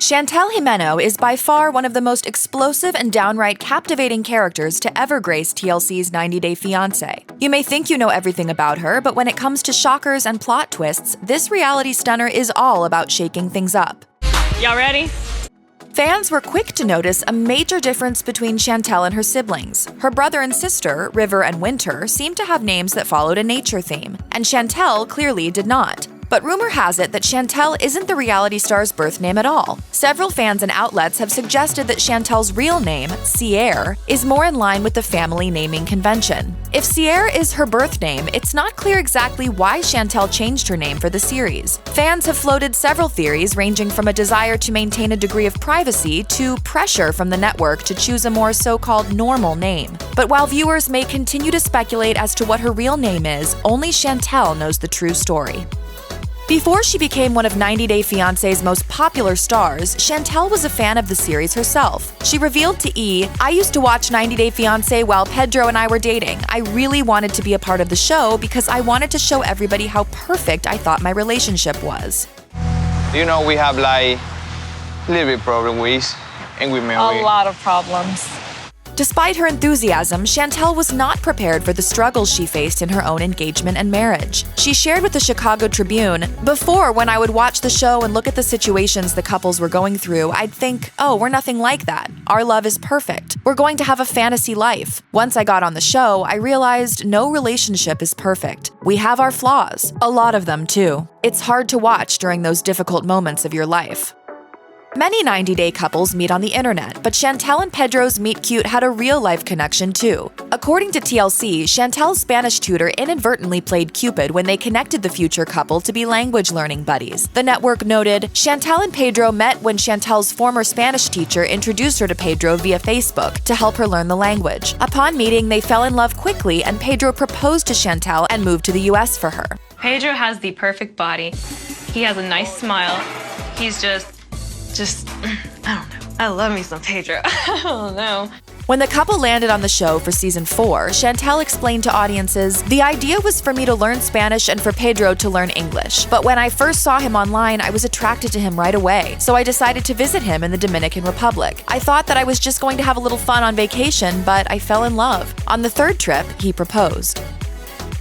Chantel Jimeno is by far one of the most explosive and downright captivating characters to ever grace TLC's 90 Day Fiancé. You may think you know everything about her, but when it comes to shockers and plot twists, this reality stunner is all about shaking things up. Y'all ready? Fans were quick to notice a major difference between Chantel and her siblings. Her brother and sister, River and Winter, seemed to have names that followed a nature theme, and Chantel clearly did not. But rumor has it that Chantel isn't the reality star's birth name at all. Several fans and outlets have suggested that Chantel's real name, Sierre, is more in line with the family naming convention. If Sierre is her birth name, it's not clear exactly why Chantel changed her name for the series. Fans have floated several theories ranging from a desire to maintain a degree of privacy to pressure from the network to choose a more so-called normal name. But while viewers may continue to speculate as to what her real name is, only Chantel knows the true story. Before she became one of 90 Day Fiancé's most popular stars, Chantel was a fan of the series herself. She revealed to E! "I used to watch 90 Day Fiancé while Pedro and I were dating. I really wanted to be a part of the show because I wanted to show everybody how perfect I thought my relationship was." You know, we have like a little bit problem with, and we marry. A lot of problems. Despite her enthusiasm, Chantel was not prepared for the struggles she faced in her own engagement and marriage. She shared with the Chicago Tribune, "Before, when I would watch the show and look at the situations the couples were going through, I'd think, oh, we're nothing like that. Our love is perfect. We're going to have a fantasy life. Once I got on the show, I realized no relationship is perfect. We have our flaws, a lot of them too. It's hard to watch during those difficult moments of your life." Many 90 Day couples meet on the internet, but Chantel and Pedro's meet-cute had a real-life connection too. According to TLC, Chantel's Spanish tutor inadvertently played Cupid when they connected the future couple to be language-learning buddies. The network noted, "Chantel and Pedro met when Chantel's former Spanish teacher introduced her to Pedro via Facebook to help her learn the language. Upon meeting, they fell in love quickly, and Pedro proposed to Chantel and moved to the US for her." Pedro has the perfect body. He has a nice smile. He's just, I don't know. I love me some Pedro. I don't know. When the couple landed on the show for season 4, Chantel explained to audiences, "The idea was for me to learn Spanish and for Pedro to learn English. But when I first saw him online, I was attracted to him right away. So I decided to visit him in the Dominican Republic. I thought that I was just going to have a little fun on vacation, but I fell in love. On the third trip, he proposed."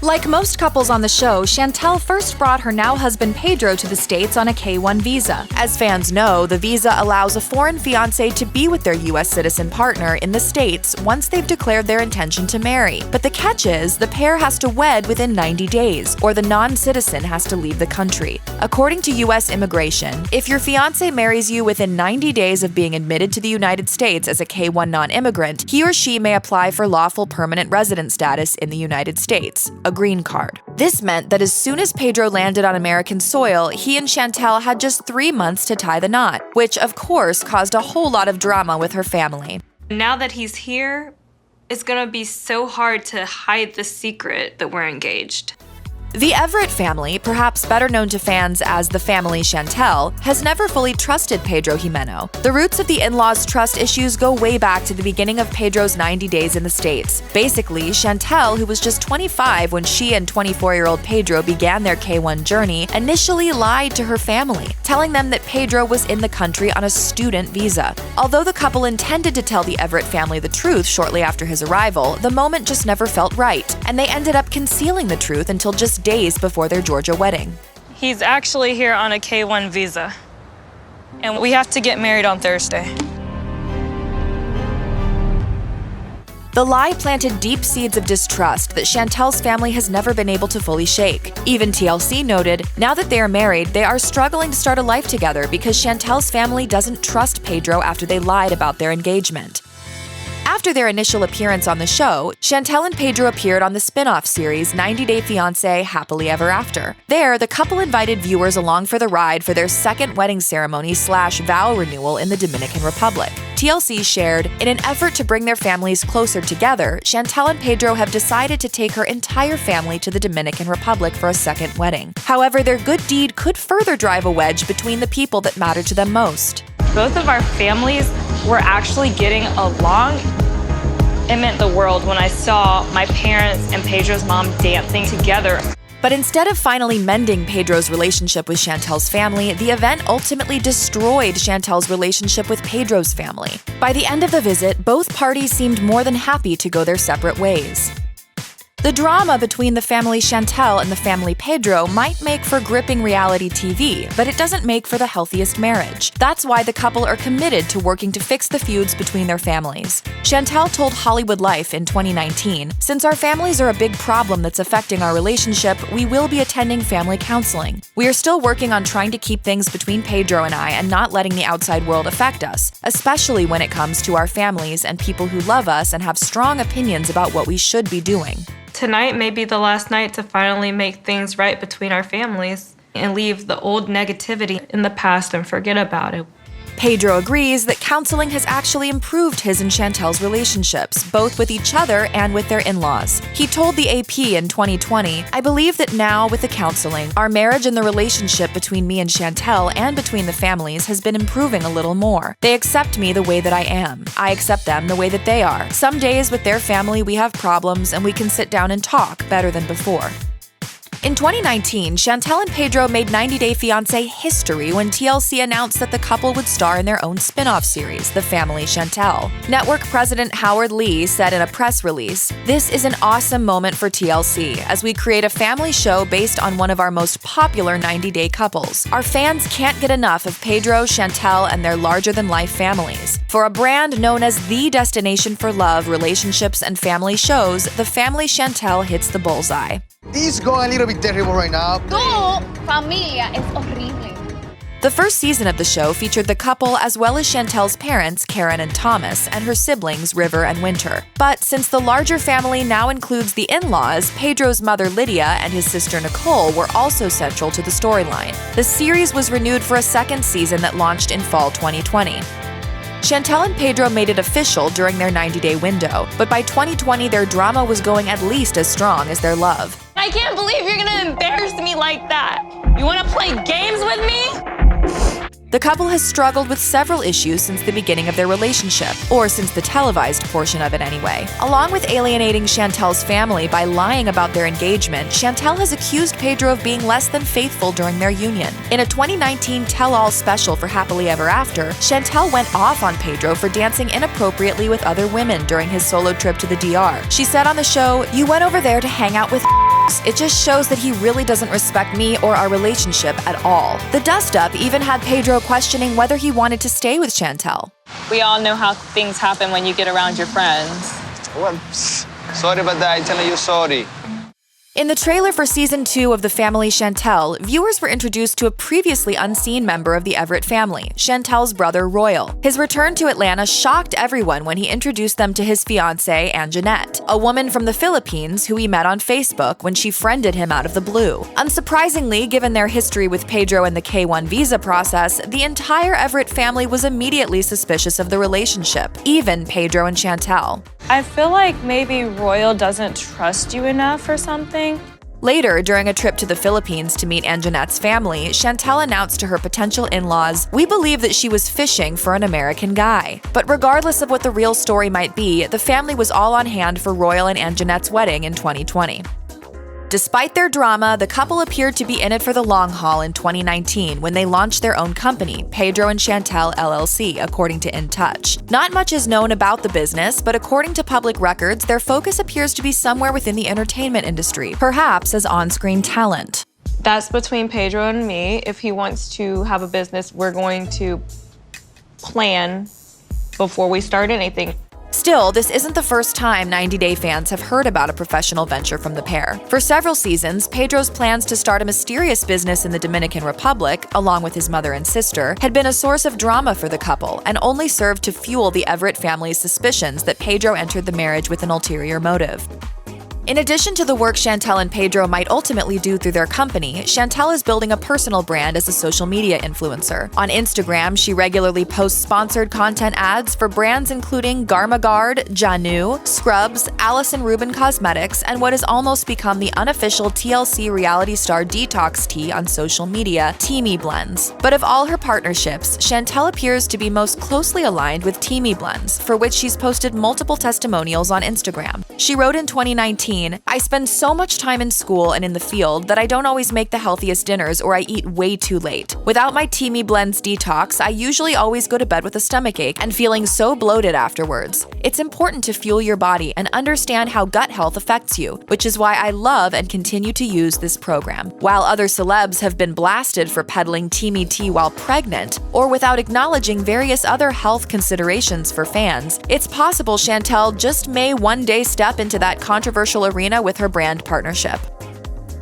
Like most couples on the show, Chantel first brought her now husband Pedro to the States on a K-1 visa. As fans know, the visa allows a foreign fiancé to be with their U.S. citizen partner in the States once they've declared their intention to marry. But the catch is, the pair has to wed within 90 days, or the non-citizen has to leave the country. According to U.S. immigration, if your fiancé marries you within 90 days of being admitted to the United States as a K-1 non-immigrant, he or she may apply for lawful permanent resident status in the United States, a green card. This meant that as soon as Pedro landed on American soil, he and Chantel had just 3 months to tie the knot, which of course caused a whole lot of drama with her family. Now that he's here, it's gonna be so hard to hide the secret that we're engaged. The Everett family, perhaps better known to fans as the Family Chantel, has never fully trusted Pedro Jimeno. The roots of the in-laws' trust issues go way back to the beginning of Pedro's 90 days in the States. Basically, Chantel, who was just 25 when she and 24-year-old Pedro began their K-1 journey, initially lied to her family, telling them that Pedro was in the country on a student visa. Although the couple intended to tell the Everett family the truth shortly after his arrival, the moment just never felt right, and they ended up concealing the truth until just days before their Georgia wedding. He's actually here on a K-1 visa, and we have to get married on Thursday. The lie planted deep seeds of distrust that Chantel's family has never been able to fully shake. Even TLC noted, now that they are married, they are struggling to start a life together because Chantel's family doesn't trust Pedro after they lied about their engagement. After their initial appearance on the show, Chantel and Pedro appeared on the spin-off series 90 Day Fiancé Happily Ever After. There, the couple invited viewers along for the ride for their second wedding ceremony/vow renewal in the Dominican Republic. TLC shared, "In an effort to bring their families closer together, Chantel and Pedro have decided to take her entire family to the Dominican Republic for a second wedding. However, their good deed could further drive a wedge between the people that matter to them most." Both of our families were actually getting along. It meant the world when I saw my parents and Pedro's mom dancing together. But instead of finally mending Pedro's relationship with Chantel's family, the event ultimately destroyed Chantel's relationship with Pedro's family. By the end of the visit, both parties seemed more than happy to go their separate ways. The drama between the family Chantel and the family Pedro might make for gripping reality TV, but it doesn't make for the healthiest marriage. That's why the couple are committed to working to fix the feuds between their families. Chantel told Hollywood Life in 2019, "Since our families are a big problem that's affecting our relationship, we will be attending family counseling. We are still working on trying to keep things between Pedro and I and not letting the outside world affect us, especially when it comes to our families and people who love us and have strong opinions about what we should be doing." Tonight may be the last night to finally make things right between our families and leave the old negativity in the past and forget about it. Pedro agrees that counseling has actually improved his and Chantel's relationships, both with each other and with their in-laws. He told the AP in 2020, "I believe that now, with the counseling, our marriage and the relationship between me and Chantel and between the families has been improving a little more. They accept me the way that I am. I accept them the way that they are. Some days with their family we have problems and we can sit down and talk better than before." In 2019, Chantel and Pedro made 90 Day Fiancé history when TLC announced that the couple would star in their own spin-off series, The Family Chantel. Network president Howard Lee said in a press release, "This is an awesome moment for TLC as we create a family show based on one of our most popular 90-day couples. Our fans can't get enough of Pedro, Chantel, and their larger-than-life families. For a brand known as the destination for love, relationships, and family shows, The Family Chantel hits the bullseye." It's going a little bit terrible right now. Tu familia es horrible. The first season of the show featured the couple as well as Chantel's parents, Karen and Thomas, and her siblings, River and Winter. But since the larger family now includes the in-laws, Pedro's mother Lydia and his sister Nicole were also central to the storyline. The series was renewed for a second season that launched in fall 2020. Chantel and Pedro made it official during their 90-day window, but by 2020 their drama was going at least as strong as their love. I can't believe you're gonna embarrass me like that. You wanna play games with me? The couple has struggled with several issues since the beginning of their relationship, or since the televised portion of it anyway. Along with alienating Chantel's family by lying about their engagement, Chantel has accused Pedro of being less than faithful during their union. In a 2019 tell-all special for Happily Ever After, Chantel went off on Pedro for dancing inappropriately with other women during his solo trip to the DR. She said on the show, "You went over there to hang out with It just shows that he really doesn't respect me or our relationship at all." The dust-up even had Pedro questioning whether he wanted to stay with Chantel. We all know how things happen when you get around your friends. Well, sorry about that. I'm telling you sorry. In the trailer for Season 2 of The Family Chantel, viewers were introduced to a previously unseen member of the Everett family, Chantel's brother Royal. His return to Atlanta shocked everyone when he introduced them to his fiancée, Anjanette, a woman from the Philippines who he met on Facebook when she friended him out of the blue. Unsurprisingly, given their history with Pedro and the K-1 visa process, the entire Everett family was immediately suspicious of the relationship, even Pedro and Chantel. I feel like maybe Royal doesn't trust you enough or something. Later, during a trip to the Philippines to meet Anjanette's family, Chantel announced to her potential in-laws, "We believe that she was fishing for an American guy." But regardless of what the real story might be, the family was all on hand for Royal and Anjanette's wedding in 2020. Despite their drama, the couple appeared to be in it for the long haul in 2019 when they launched their own company, Pedro and Chantel LLC, according to In Touch. Not much is known about the business, but according to public records, their focus appears to be somewhere within the entertainment industry, perhaps as on-screen talent. That's between Pedro and me. If he wants to have a business, we're going to plan before we start anything. Still, this isn't the first time 90 Day fans have heard about a professional venture from the pair. For several seasons, Pedro's plans to start a mysterious business in the Dominican Republic, along with his mother and sister, had been a source of drama for the couple and only served to fuel the Everett family's suspicions that Pedro entered the marriage with an ulterior motive. In addition to the work Chantel and Pedro might ultimately do through their company, Chantel is building a personal brand as a social media influencer. On Instagram, she regularly posts sponsored content ads for brands including Garmagard, Janu, Scrubs, Allison Rubin Cosmetics, and what has almost become the unofficial TLC reality star detox tea on social media, Teamy Blends. But of all her partnerships, Chantel appears to be most closely aligned with Teamy Blends, for which she's posted multiple testimonials on Instagram. She wrote in 2019, "I spend so much time in school and in the field that I don't always make the healthiest dinners or I eat way too late. Without my Teamy Blends detox, I usually always go to bed with a stomachache and feeling so bloated afterwards. It's important to fuel your body and understand how gut health affects you, which is why I love and continue to use this program." While other celebs have been blasted for peddling Teamy tea while pregnant, or without acknowledging various other health considerations for fans, it's possible Chantel just may one day step into that controversial arena with her brand partnership.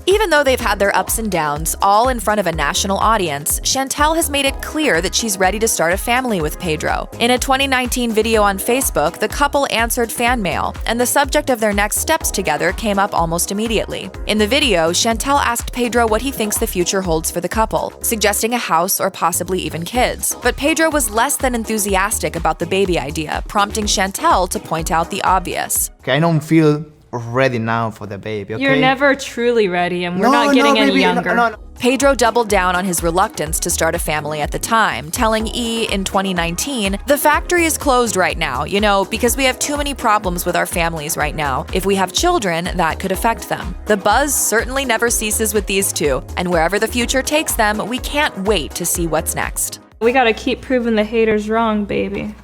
Even though they've had their ups and downs, all in front of a national audience, Chantel has made it clear that she's ready to start a family with Pedro. In a 2019 video on Facebook, the couple answered fan mail, and the subject of their next steps together came up almost immediately. In the video, Chantel asked Pedro what he thinks the future holds for the couple, suggesting a house or possibly even kids. But Pedro was less than enthusiastic about the baby idea, prompting Chantel to point out the obvious. Okay, I don't feel ready now for the baby, okay? You're never truly ready, and we're not getting any younger. No. Pedro doubled down on his reluctance to start a family at the time, telling E! in 2019, "The factory is closed right now, because we have too many problems with our families right now. If we have children, that could affect them. The buzz certainly never ceases with these two, and wherever the future takes them, we can't wait to see what's next." We gotta keep proving the haters wrong, baby.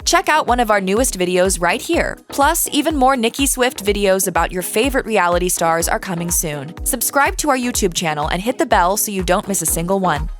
Check out one of our newest videos right here. Plus, even more Nicki Swift videos about your favorite reality stars are coming soon. Subscribe to our YouTube channel and hit the bell so you don't miss a single one.